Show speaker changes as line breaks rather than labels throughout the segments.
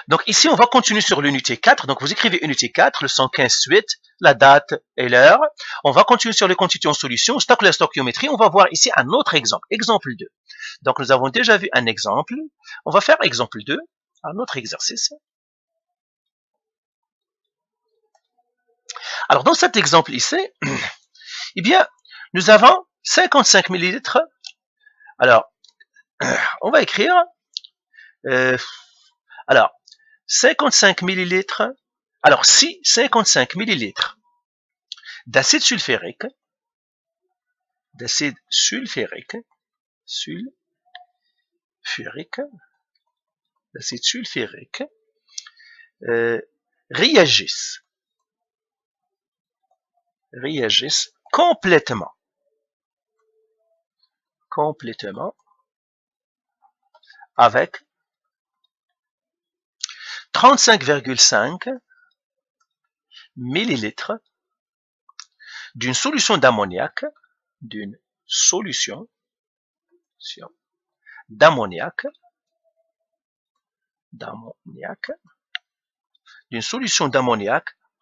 Donc ici, on va continuer sur l'unité 4. Donc vous écrivez unité 4, le 115 suite, la date et l'heure. On va continuer sur les quantités en solution, stock la stoichiométrie. On va voir ici un autre exemple, exemple 2. Donc nous avons déjà vu un exemple. On va faire exemple 2, un autre exercice. Alors dans cet exemple ici, eh bien, nous avons 55 millilitres. Alors, on va écrire, alors, 55 millilitres, alors si 55 millilitres d'acide sulfurique, réagissent complètement avec 35,5 millilitres d'une solution d'ammoniac, d'une solution d'ammoniac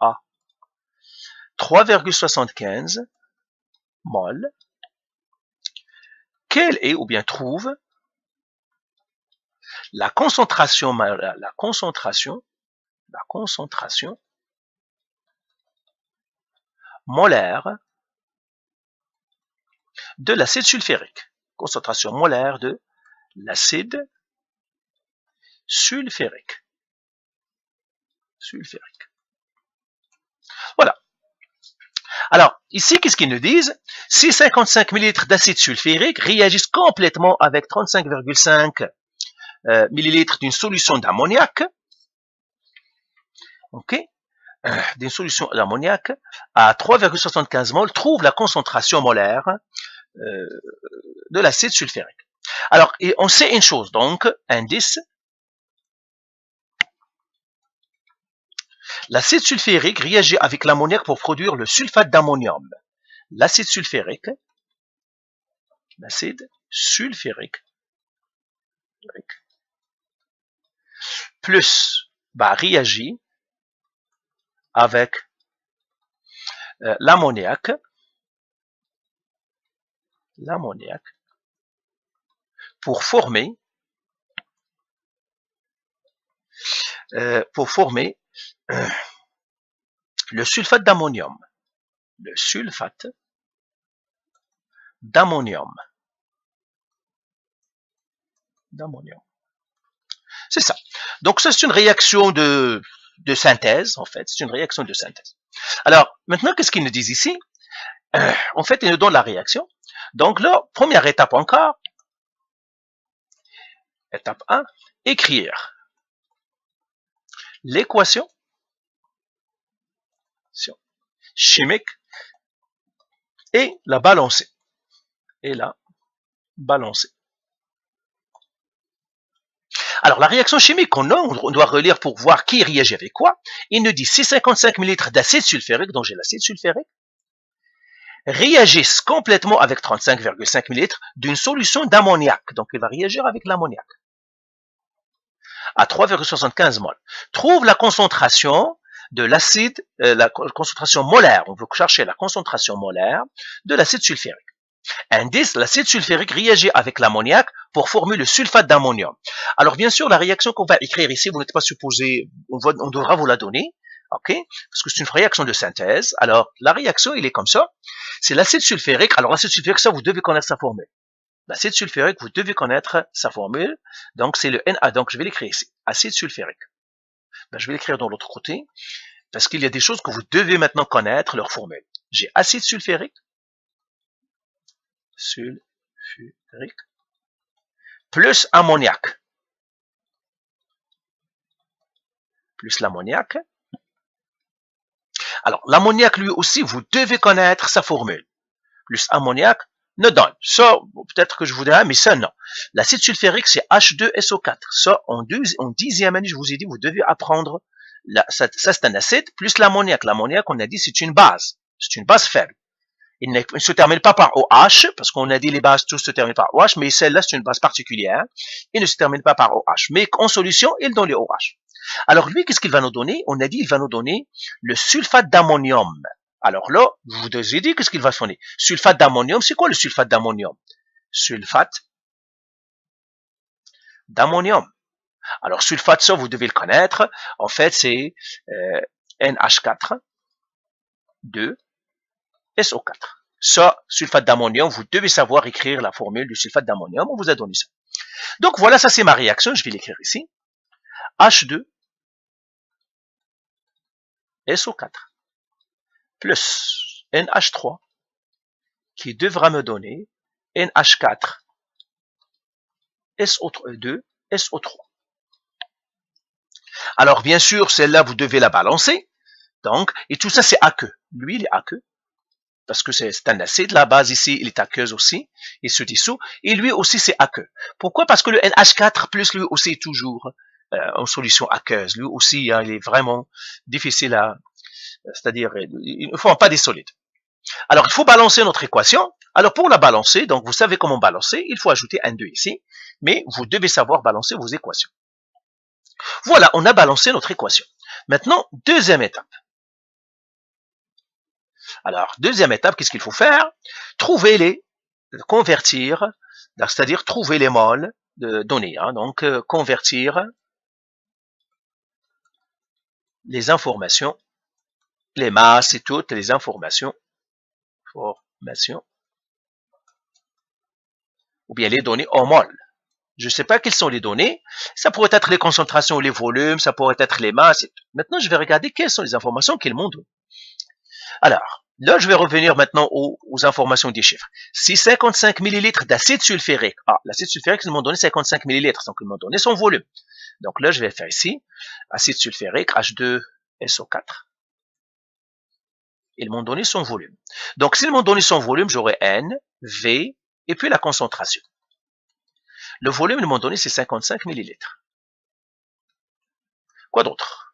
à 3,75 mol, quelle est ou bien trouve la concentration molaire de l'acide sulfurique. Concentration molaire de l'acide sulfurique. Voilà. Alors, ici, qu'est-ce qu'ils nous disent? Si 55 ml d'acide sulfurique réagissent complètement avec 35,5 millilitres d'une solution d'ammoniac, ok, d'une solution d'ammoniac à 3,75 mol, trouve la concentration molaire de l'acide sulfurique. Alors, et on sait une chose, donc, indice, l'acide sulfurique réagit avec l'ammoniac pour produire le sulfate d'ammonium. L'acide sulfurique plus réagit avec l'ammoniac pour former le sulfate d'ammonium. C'est ça. Donc, ça, c'est une réaction de synthèse, en fait. C'est une réaction de synthèse. Alors, maintenant, qu'est-ce qu'ils nous disent ici? En fait, ils nous donnent la réaction. Donc là, première étape encore. Étape 1, écrire l'équation chimique et la balancer. Alors, la réaction chimique qu'on a, on doit relire pour voir qui réagit avec quoi. Il nous dit si 55 ml d'acide sulfurique, donc j'ai l'acide sulfurique, réagissent complètement avec 35,5 ml d'une solution d'ammoniac. Donc, il va réagir avec l'ammoniac à 3,75 mol. Trouve la concentration de l'acide, la concentration molaire. On veut chercher la concentration molaire de l'acide sulfurique. Indice, l'acide sulfurique réagit avec l'ammoniac pour former le sulfate d'ammonium. Alors, bien sûr, la réaction qu'on va écrire ici, vous n'êtes pas supposé, on devra vous la donner, ok? Parce que c'est une réaction de synthèse. Alors, la réaction, il est comme ça. C'est l'acide sulfurique. Alors, l'acide sulfurique, ça, vous devez connaître sa formule. L'acide sulfurique, vous devez connaître sa formule. Donc, c'est le Na. Donc, je vais l'écrire ici. Acide sulfurique. Je vais l'écrire de l'autre côté. Parce qu'il y a des choses que vous devez maintenant connaître, leur formule. J'ai acide sulfurique. Plus ammoniac. Plus l'ammoniac. Alors, l'ammoniac, lui aussi, vous devez connaître sa formule. Plus ammoniac ne donne. Ça, peut-être que je vous dirai, mais ça, non. L'acide sulfurique, c'est H2SO4. Ça, en 10e année, je vous ai dit, vous devez apprendre. Ça, c'est un acide, plus l'ammoniac. L'ammoniac, on a dit, c'est une base. C'est une base faible. Il ne se termine pas par OH, parce qu'on a dit les bases tous se terminent par OH, mais celle-là, c'est une base particulière. Il ne se termine pas par OH. Mais en solution, il donne les OH. Alors lui, qu'est-ce qu'il va nous donner? On a dit, il va nous donner le sulfate d'ammonium. Alors là, je vous ai dit qu'est-ce qu'il va sonner. Sulfate d'ammonium, c'est quoi le sulfate d'ammonium? Sulfate d'ammonium. Alors sulfate, ça, vous devez le connaître. En fait, c'est NH4, 2, SO4. Ça, sulfate d'ammonium, vous devez savoir écrire la formule du sulfate d'ammonium. On vous a donné ça. Donc voilà, ça c'est ma réaction. Je vais l'écrire ici. H2, SO4, plus NH3, qui devra me donner NH4, SO2, SO3. Alors bien sûr, celle-là, vous devez la balancer. Donc, et tout ça, c'est aqueux. Lui, il est aqueux. Parce que c'est un acide, la base ici, il est aqueuse aussi, il se dissout, et lui aussi c'est aqueux. Pourquoi? Parce que le NH4+, lui aussi est toujours en solution aqueuse. Lui aussi, hein, il est vraiment difficile à... C'est-à-dire, il ne faut pas des solides. Alors, il faut balancer notre équation. Alors, pour la balancer, donc vous savez comment balancer, il faut ajouter un 2 ici, mais vous devez savoir balancer vos équations. Voilà, on a balancé notre équation. Maintenant, deuxième étape. Alors, deuxième étape, qu'est-ce qu'il faut faire? Convertir, c'est-à-dire trouver les moles de données. Hein, donc, convertir les informations, les masses et toutes les informations, ou bien les données en moles. Je ne sais pas quelles sont les données. Ça pourrait être les concentrations ou les volumes, ça pourrait être les masses. Et tout. Maintenant, je vais regarder quelles sont les informations qu'ils m'ont données. Alors, là, je vais revenir maintenant aux informations des chiffres. Si 55 millilitres d'acide sulfurique, l'acide sulfurique, ils m'ont donné 55 millilitres, donc ils m'ont donné son volume. Donc là, je vais faire ici, acide sulfurique, H2SO4. Ils m'ont donné son volume. Donc, s'ils m'ont donné son volume, j'aurai N, V, et puis la concentration. Le volume, ils m'ont donné, c'est 55 millilitres. Quoi d'autre?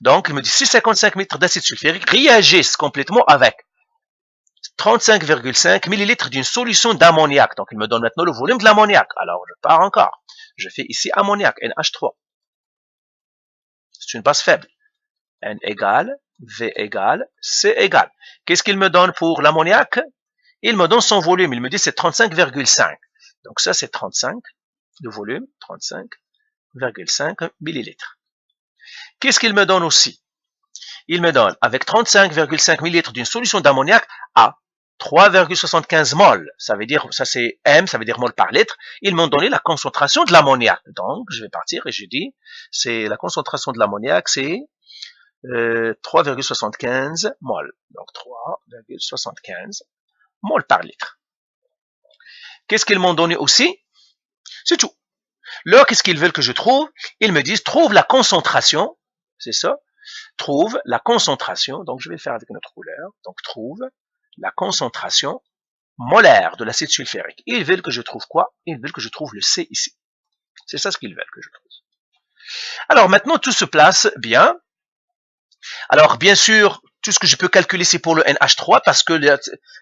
Donc, il me dit, si 55 millilitres d'acide sulfurique réagissent complètement avec 35,5 millilitres d'une solution d'ammoniac. Donc, il me donne maintenant le volume de l'ammoniac. Alors, je pars encore. Je fais ici ammoniac, NH3. C'est une base faible. N égale, V égale, C égale. Qu'est-ce qu'il me donne pour l'ammoniac? Il me donne son volume. Il me dit c'est 35,5. Donc, ça, c'est 35. Le volume, 35,5 millilitres. Qu'est-ce qu'il me donne aussi? Il me donne, avec 35,5 millilitres d'une solution d'ammoniac, à 3,75 mol. Ça veut dire, ça c'est M, ça veut dire mol par litre. Ils m'ont donné la concentration de l'ammoniac. Donc, je vais partir et je dis, c'est la concentration de l'ammoniac, c'est 3,75 mol. Donc, 3,75 mol par litre. Qu'est-ce qu'ils m'ont donné aussi? C'est tout. Là, qu'est-ce qu'ils veulent que je trouve? Ils me disent, trouve la concentration. C'est ça. Trouve la concentration. Donc, je vais le faire avec notre couleur. Donc, trouve la concentration molaire de l'acide sulfurique. Ils veulent que je trouve quoi? Ils veulent que je trouve le C ici. C'est ça ce qu'ils veulent que je trouve. Alors, maintenant, tout se place bien. Alors, bien sûr, tout ce que je peux calculer, c'est pour le NH3, parce que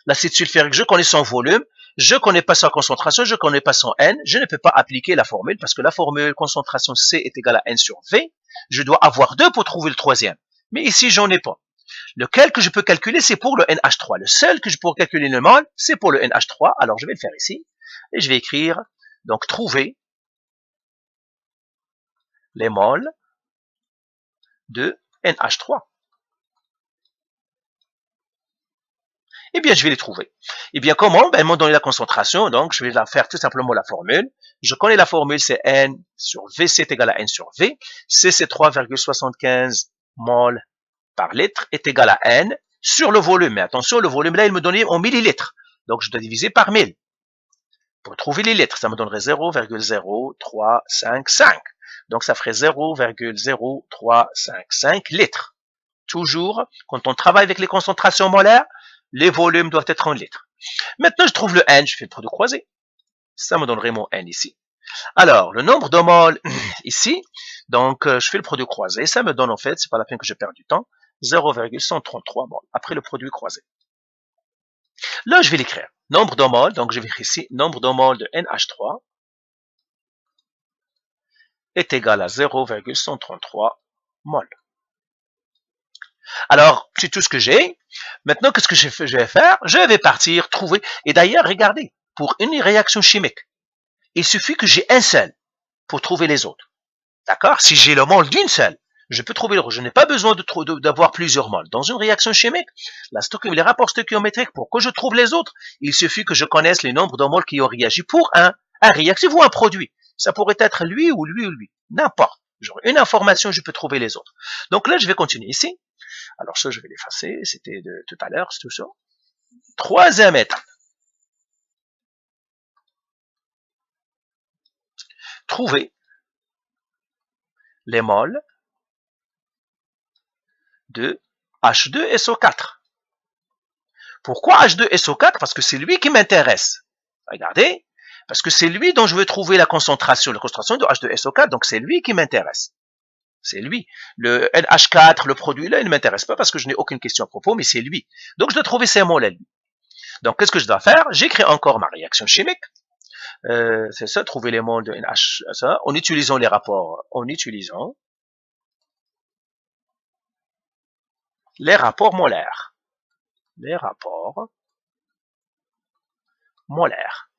l'acide sulfurique, je connais son volume, je ne connais pas sa concentration, je ne connais pas son N, je ne peux pas appliquer la formule, parce que la formule concentration C est égale à N sur V, je dois avoir 2 pour trouver le troisième. Mais ici, j'en ai pas. Lequel que je peux calculer, c'est pour le NH3. Le seul que je peux calculer le mol, c'est pour le NH3. Alors, je vais le faire ici, et je vais écrire, donc, trouver les moles de NH3. Eh bien, je vais les trouver. Eh bien, comment? Ben, ils m'ont donné la concentration, donc je vais la faire tout simplement la formule. Je connais la formule, c'est N sur V, c'est égal à N sur V. C, c'est 3,75 mol par litre, est égal à N sur le volume. Mais attention, le volume là, il me donnait en millilitres. Donc, je dois diviser par 1000. Pour trouver les litres, ça me donnerait 0,0355. Donc, ça ferait 0,0355 litres. Toujours, quand on travaille avec les concentrations molaires, les volumes doivent être en litres. Maintenant, je trouve le N, je fais le produit croisé. Ça me donnerait mon N ici. Alors, le nombre de moles ici, donc je fais le produit croisé. Ça me donne en fait, c'est pas la peine que je perde du temps, 0,133 moles après le produit croisé. Là, je vais l'écrire. Nombre de moles, donc je vais écrire ici, nombre de moles de NH3 est égal à 0,133 mol. Alors, c'est tout ce que j'ai. Maintenant, qu'est-ce que je vais faire? Je vais partir trouver. Et d'ailleurs, regardez, pour une réaction chimique, il suffit que j'ai un seul pour trouver les autres. D'accord? Si j'ai le mol d'une seule, je peux trouver l'autre. Je n'ai pas besoin d'avoir plusieurs moles. Dans une réaction chimique, les rapports stoichiométriques, pour que je trouve les autres, il suffit que je connaisse les nombres de moles qui ont réagi pour un réactif ou un produit. Ça pourrait être lui ou lui ou lui. N'importe. J'aurai une information, je peux trouver les autres. Donc là, je vais continuer ici. Alors ça, je vais l'effacer. C'était de tout à l'heure, c'est tout ça. Troisième étape. Trouver les moles de H2SO4. Pourquoi H2SO4? Parce que c'est lui qui m'intéresse. Regardez, parce que c'est lui dont je veux trouver la concentration de H2SO4, donc c'est lui qui m'intéresse. C'est lui. Le NH4, le produit là, il ne m'intéresse pas parce que je n'ai aucune question à propos, mais c'est lui. Donc je dois trouver ces moles à lui. Donc qu'est-ce que je dois faire? J'écris encore ma réaction chimique. C'est ça, trouver les moles de NH, ça, en utilisant les rapports, les rapports molaires. Les rapports molaires.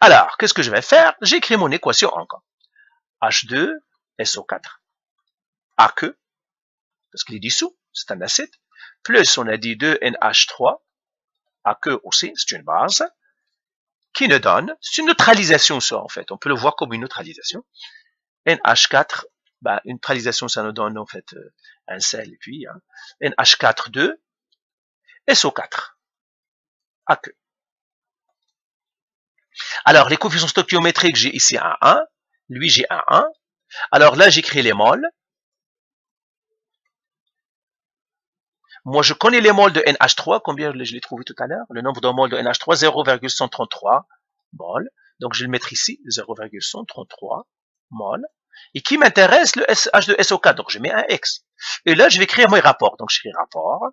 Alors, qu'est-ce que je vais faire? J'écris mon équation encore. H2SO4 aqueux, parce qu'il est dissous, c'est un acide, plus on a dit 2NH3 aqueux aussi, c'est une base, qui nous donne, c'est une neutralisation ça en fait, on peut le voir comme une neutralisation. NH4, bah, une neutralisation ça nous donne en fait un sel et puis NH4 SO4 aqueux. Alors les coefficients stoichiométriques, j'ai ici un 1, lui j'ai un 1. Alors là j'écris les moles. Moi, je connais les moles de NH3, combien je l'ai trouvé tout à l'heure? Le nombre de moles de NH3, 0,133 moles. Donc, je vais le mettre ici, 0,133 moles. Et qui m'intéresse, le H2SO4. Donc, je mets un X. Et là, je vais écrire mes rapports. Donc, je écris rapport.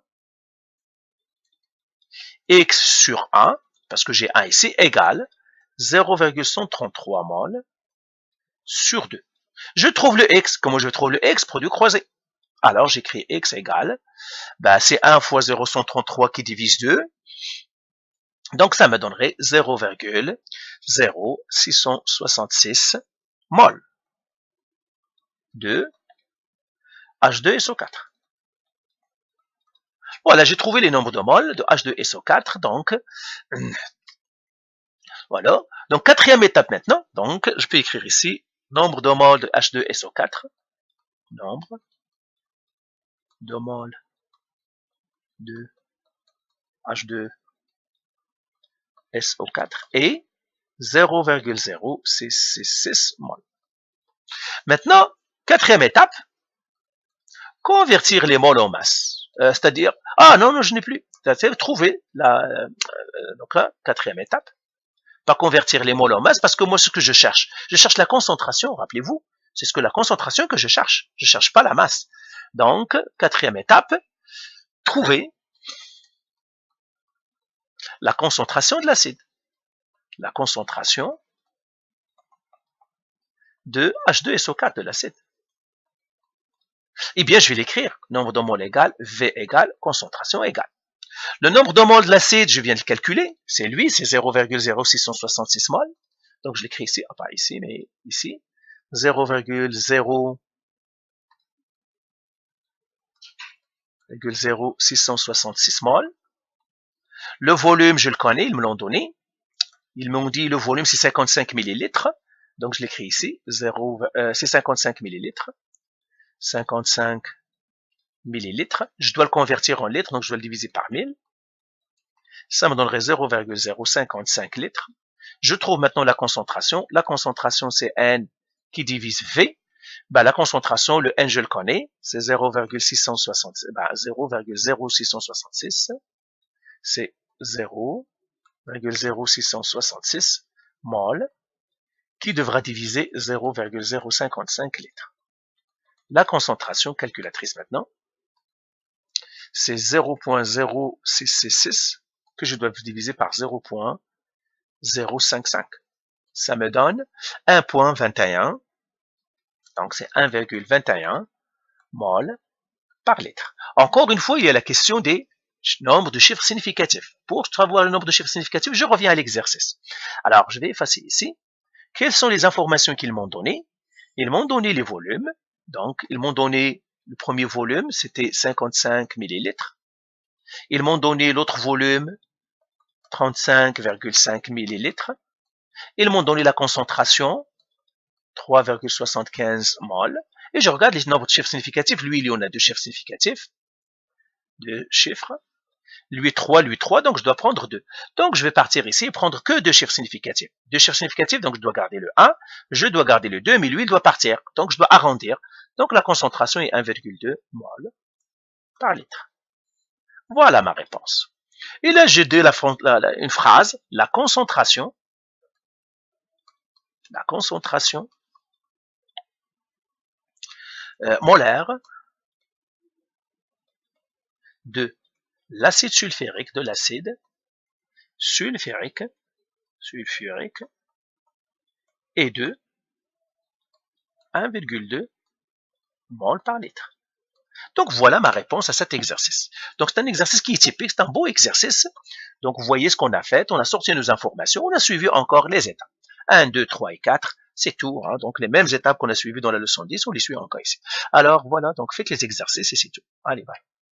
X sur 1, parce que j'ai 1 ici, égale 0,133 moles sur 2. Je trouve le X. Comment je trouve le X? Produit croisé. Alors, j'écris X égale, ben, c'est 1 fois 0,133 qui divise 2. Donc, ça me donnerait 0,0666 mol de H2SO4. Voilà, j'ai trouvé les nombres de moles de H2SO4. Donc, voilà. Donc, quatrième étape maintenant. Donc, je peux écrire ici, nombre de moles de H2SO4. Nombre de moles de H2SO4 et 0,0666 mol. Maintenant, quatrième étape, convertir les moles en masse. C'est-à-dire, non, je n'ai plus. C'est-à-dire trouver donc là, quatrième étape, pas convertir les moles en masse, parce que moi, ce que je cherche la concentration, rappelez-vous, c'est ce que la concentration que je cherche pas la masse. Donc, quatrième étape, trouver la concentration de l'acide. La concentration de H2SO4 de l'acide. Eh bien, je vais l'écrire. Nombre de moles égal, V égale, concentration égale. Le nombre de moles de l'acide, je viens de le calculer. C'est lui, c'est 0,0666 moles. Donc, je l'écris ici, pas ici, mais ici. 0,0666 moles. Le volume, je le connais, ils me l'ont donné. Ils m'ont dit le volume, c'est 55 millilitres. Donc, je l'écris ici. C'est 55 millilitres. 55 millilitres. Je dois le convertir en litres, donc je dois le diviser par 1000. Ça me donnerait 0,055 litres. Je trouve maintenant la concentration. La concentration, c'est N qui divise V. Ben, la concentration, le N, je le connais. C'est 0,666. Ben, 0,0666. C'est 0,0666 mol qui devra diviser 0,055 litres. La concentration calculatrice maintenant, c'est 0,0666 que je dois diviser par 0,055. Ça me donne 1,21 Donc, c'est 1,21 mol par litre. Encore une fois, il y a la question des nombres de chiffres significatifs. Pour savoir le nombre de chiffres significatifs, je reviens à l'exercice. Alors, je vais effacer ici. Quelles sont les informations qu'ils m'ont données? Ils m'ont donné les volumes. Donc, ils m'ont donné le premier volume, c'était 55 millilitres. Ils m'ont donné l'autre volume, 35,5 millilitres. Ils m'ont donné la concentration, 3,75 mol. Et je regarde les nombres de chiffres significatifs. Lui, il y en a deux chiffres significatifs. Deux chiffres. Lui 3, donc je dois prendre 2. Donc je vais partir ici et prendre que deux chiffres significatifs. Deux chiffres significatifs, donc je dois garder le 1, je dois garder le 2, mais lui il doit partir. Donc je dois arrondir. Donc la concentration est 1,2 mol par litre. Voilà ma réponse. Et là j'ai une phrase, la concentration molaire de l'acide sulfurique, sulfurique est de 1,2 mol par litre. Donc voilà ma réponse à cet exercice. Donc c'est un exercice qui est typique, c'est un beau exercice. Donc vous voyez ce qu'on a fait, on a sorti nos informations, on a suivi encore les étapes. 1, 2, 3 et 4, c'est tout. Hein. Donc les mêmes étapes qu'on a suivies dans la leçon 10, on les suit encore ici. Alors voilà, donc faites les exercices et c'est tout. Allez, bye.